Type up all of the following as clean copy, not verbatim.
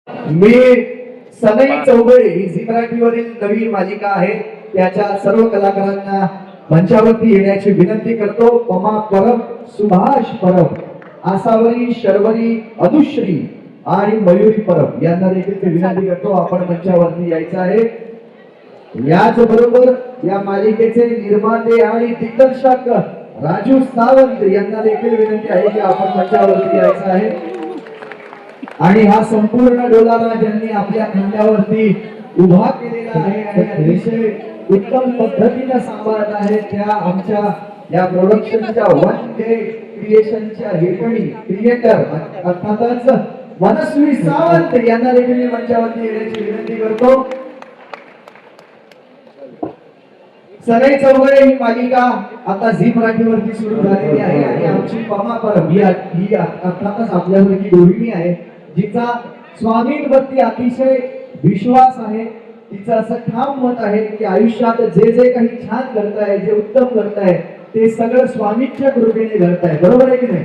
मी सनई चौगळे ही झी मराठीवरील नवीन मालिका आहे त्याच्या सर्व कलाकारांना मंचावरती येण्याची विनंती करतो. पमा परब, सुभाष परब, आसावरी, शर्वरी, अनुश्री आणि मयुरी परब यांना देखील विनंती करतो आपण मंचावरती यायचं आहे. याच बरोबर या मालिकेचे निर्माते आणि दिग्दर्शक राजू सावंत यांना देखील विनंती आहे की आपण मंचावरती यायचं आहे. आणि हा संपूर्ण डोलारा ज्यांनी आपल्या खांद्यावरती उभा केलेला आहे आणि अतिशय उत्तम पद्धतीने सांभाळत आहे त्या आमच्या या प्रोडक्शनच्या वन डे क्रिएशनच्या हेकणी क्रिएटर अर्थातच मनस्वी सावंत यांना देखील मंचावरती येण्याची विनंती करतो. सनई चौगळे ही मालिका आता झी मराठीवरती सुरू झालेली आहे आणि आमची पमा परब ही अर्थातच आपल्यावरती गृहिणी आहे जिचा स्वामींवरती अतिशय विश्वास आहे. तिचं असं ठाम मत आहे की आयुष्यात जे जे काही छान घडतंय, जे उत्तम घडतंय ते सगळं स्वामींच्या कृपेने घडतंय. बरोबर आहे की नाही?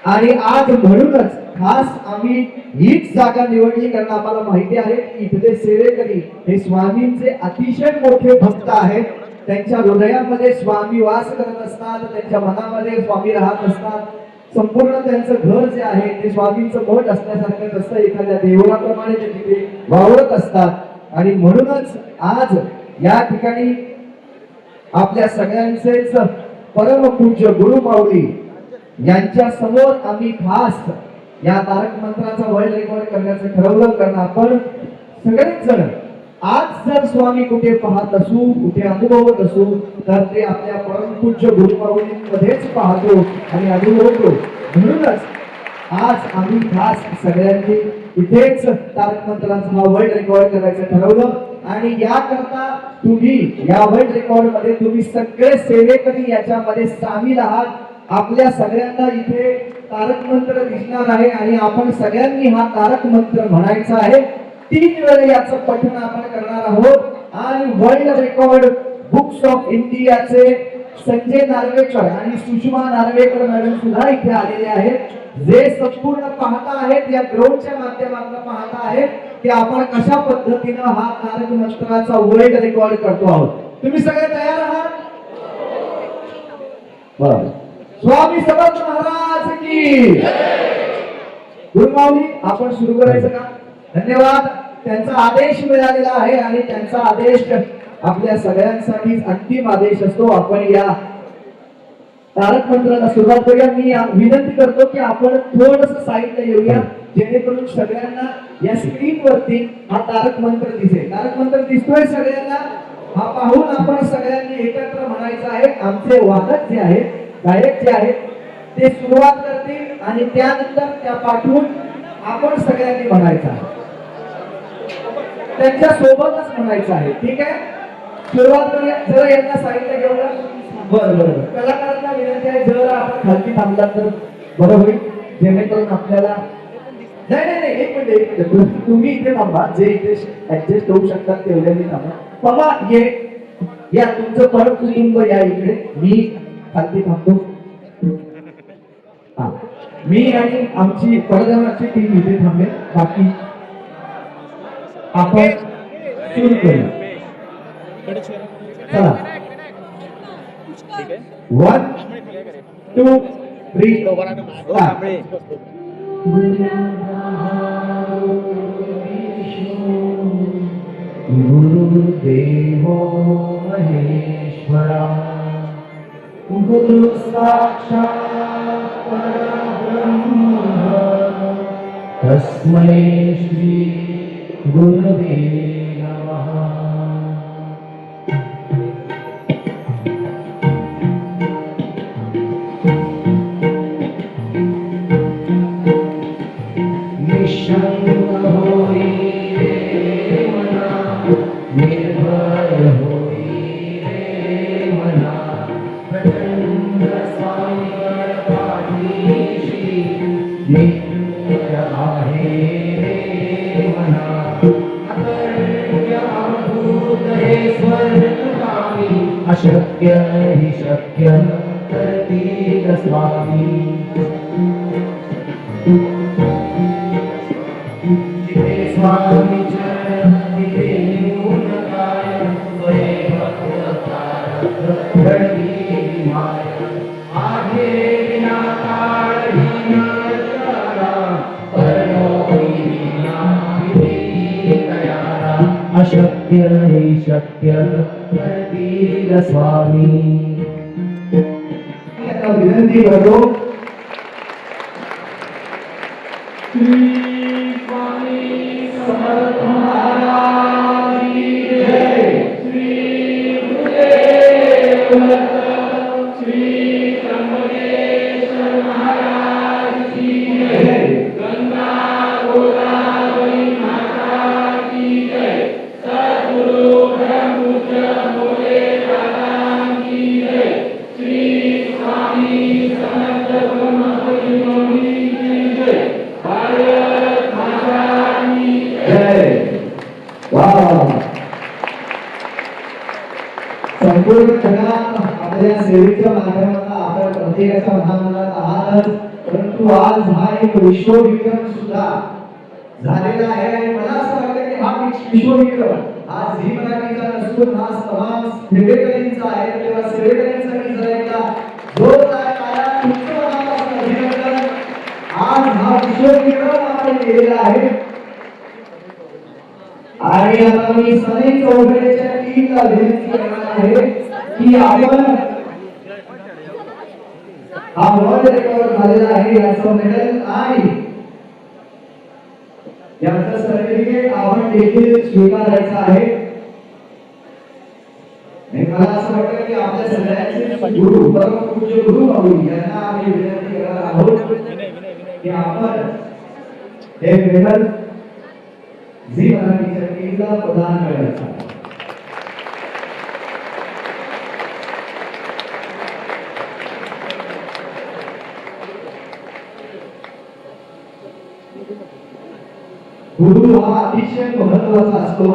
आणि आज म्हणूनच खास आम्ही हीच जागा निवडली कारण आम्हाला माहिती आहे की इथले सेवेकरी हे स्वामींचे अतिशय मोठे भक्त आहेत. त्यांच्या हृदयामध्ये स्वामी वास करत असतात, त्यांच्या मनामध्ये स्वामी राहत असतात. संपूर्ण त्यांचं घर जे आहे ते स्वामींचं मठ असण्यासारखं असतं. एखाद्या देवळाप्रमाणे ते तिथे वावरत असतात आणि म्हणूनच आज या ठिकाणी आपल्या सगळ्यांचेच परमपूज्य गुरुमाऊली यांच्या समोर आम्ही खास या तारक मंत्राचा वर्ल्ड रेकॉर्ड करण्याचं ठरवलं कारण आपण सगळेच जण आज जर स्वामी कुठे पाहत असू, कुठे अनुभवत असू तर ते आपल्या परमपूज्य गुरुमाऊलींमध्येच पाहतो आणि अनुभवतो. म्हणूनच आज आम्ही खास सगळ्यांनी इथेच तारक मंत्राचा हा वर्ल्ड रेकॉर्ड करायचं ठरवलं आणि याकरता तुम्ही या वर्ल्ड रेकॉर्ड मध्ये तुम्ही सगळे सेवेकरी याच्यामध्ये सामील आहात. आपल्या सगळ्यांना इथे तारक मंत्र दिसणार आहे आणि आपण सगळ्यांनी हा तारक मंत्र म्हणायचा आहे. 3 वेळे याचं पठण आपण करणार आहोत आणि वर्ल्ड रेकॉर्ड बुक्स ऑफ इंडियाचे संजय नार्वेकर आणि सुषमा नार्वेकर मॅडम सुद्धा इथे आलेले आहेत. जे संपूर्ण पाहता आहेत या ग्राउंडच्या माध्यमातून पाहता आहेत की आपण कशा पद्धतीने हा तारक मंत्राचा वर्ल्ड रेकॉर्ड करतो आहोत. तुम्ही सगळे तयार आहात? बरं. स्वामी समर्थ महाराज की गुरुमाऊली आपण सुरू करायचं का? धन्यवाद. त्यांचा आदेश मिळालेला आहे आणि त्यांचा आदेश आपल्या सगळ्यांसाठी अंतिम आदेश असतो. आपण या तारक मंत्राला सुरुवात करूया. मी विनंती करतो की आपण थोडंसं साईडला येऊया जेणेकरून सगळ्यांना या स्क्रीन वरती हा तारक मंत्र दिसेल. तारक मंत्र दिसतोय सगळ्यांना? हा पाहून आपण सगळ्यांनी एकत्र म्हणायचं आहे. आमचे वादक जे आहेत, गायक जे आहेत ते सुरुवात करतील आणि त्यानंतर त्या पाठवून आपण सगळ्यांनी म्हणायचं आहे. त्यांच्या सोबतच म्हणायचं आहे. ठीक आहे? सुरुवात करूया. जरा यांना साईडला घेऊया. बरं बरं. कलाकारांना विनंती आहे जरा आपण खालती थांबला तर बरं होईल जेणेकरून आपल्याला नाही नाही नाही एक मिनिट तुम्ही इथे थांबा. जे इथे ऍडजस्ट होऊ शकतात तेवढ्यांनी थांबा. बाबा ये या तुमचं परत कुटुंब या इकडे. मी खालती थांबतो. हा मी आणि आमची पडद्यावरची टीम इथे थांबेल. बाकी आपण सुरू करूया. चला 1 2 3 गुरुदेव महेश्वरा गुरु साक्षात् परब्रह्म तस्मै श्री गुरवे नमः. निशंक होई रे मना, निर्भय होई रे मना, प्रचंड सागर पाठीशी नित्य आहे रे मना. अकर्ण्य अभूत हे स्वर्गगामी, अशक्य हि शक्य करतील स्वामी. स्वामी चरणी देऊन काय स्वयं घडली माया आहे विनाकाळ विनाकारा परमोई विना तयारा अशक्य हे शक्य करतील स्वामी. आता विनंती करतो श्री स्वामी समर्थ महाराज की जय. श्री गुरुदेव दत्त श्री त्र्यंबकेश्वर महाराज की जय. गंगा गोदावरी माता की जय. सद्गुरु ब्रह्मपूज्य मोरे दादा की जय. श्री स्वामी समर्थ ब्रह्मपुरी की जय. भारत माता की जय. वाह. संपूर्ण जगात आपल्या सेवेच्या माध्यमातून आपण प्रत्येकाच्या मनात आहातच, परंतु आज हा एक विश्वविक्रम सुद्धा झालेला आहे आणि मला असं वाटतं की हा विश्वविक्रम हा झी मराठीचा नसून हा तमाम सेवेकरींचा आहे. तेव्हा सेवेकरींसाठी जरा एकदा जोरदार टाळ्या तुमचं मनापासून अभिनंदन. आज हा विश्वविक्रम आपण केलेला आहे आणि आता मी सनी चौधरीच्या टीमला विनंती करणार आहे की आपण हा वर्ल्ड रेकॉर्ड झालेला आहे याचं मेडल आणि याचं सर्टिफिकेट आपण देखील स्वीकारायचं आहे. मला असं वाटतं की आपल्या सगळ्यांचे गुरु परमपूज्य गुरु माऊली यांना आम्ही विनंती करणार आहोत की आपण हे मेडल झी मराठीच्या टीमला प्रदान करायचं. गुरु हा अतिशय महत्त्वाचा असतो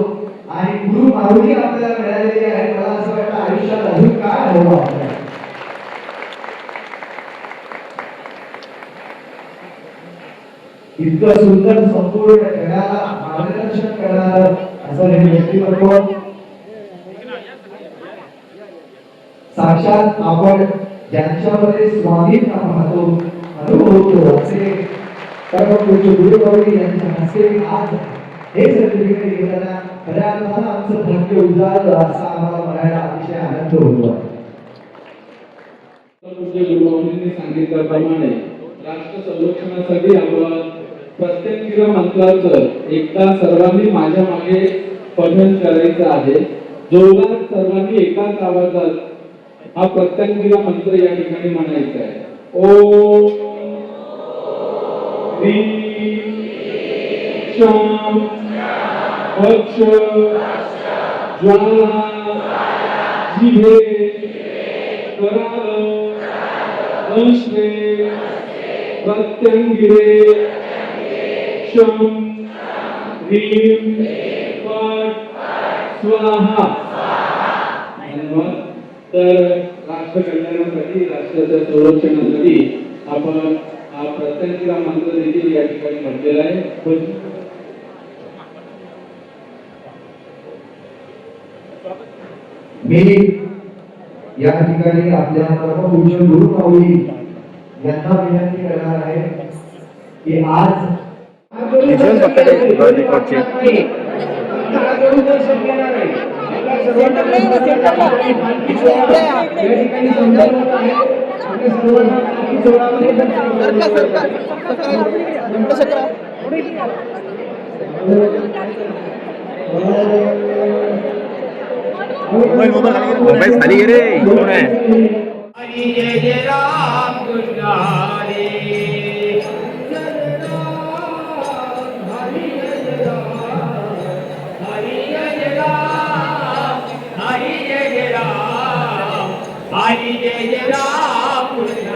आणि गुरु माऊली आपल्याला मिळालेली आहे. मला असं वाटतं आयुष्यात अजून काय हवं आपल्याला. इतकं सुंदर संपूर्ण जगाला मार्गदर्शन करणार असं हे व्यक्तिमत्व साक्षात आपण ज्यांच्यामध्ये स्वामींना पाहतो अनुभवतो असे परमपूज्य गुरु माऊली यांच्या हस्ते आज हे सर्टिफिकेट घेताना खऱ्या अर्थानं आमचं भाग्य उजाळलं असा आम्हाला म्हणायला अतिशय आनंद होतो. गुरु माऊलींनी सांगितल्याप्रमाणे राष्ट्र संरक्षणासाठी आपण प्रत्यंगिरा मंत्राचं एकदा सर्वांनी माझ्या मागे पठण करायचं आहे. जोरात सर्वांनी एकाच आवाजात हा प्रत्यंगिरा मंत्र या ठिकाणी म्हणायचा आहे. ओम ह्रीं शाम वक्ष ज्वाला जिभे कराल दंश्रे प्रत्यंगिरे शम ह्रीं पट स्वाहा. तर राष्ट्र कल्याणासाठी राष्ट्राच्या संरक्षणासाठी आपण हा प्रत्यंगिरा मंत्र देखील या ठिकाणी म्हटलेला आहे. मी या ठिकाणी आपल्या परमपूज्य गुरु माऊली यांना विनंती करणार आहे की आज मोबाईल खाली रे कोण आहे. हरी जय जय राम कृष्ण हरी. हरी जय जय राम. हरी जय जय राम. हरी जय जय राम. हरी जय जय राम कृष्ण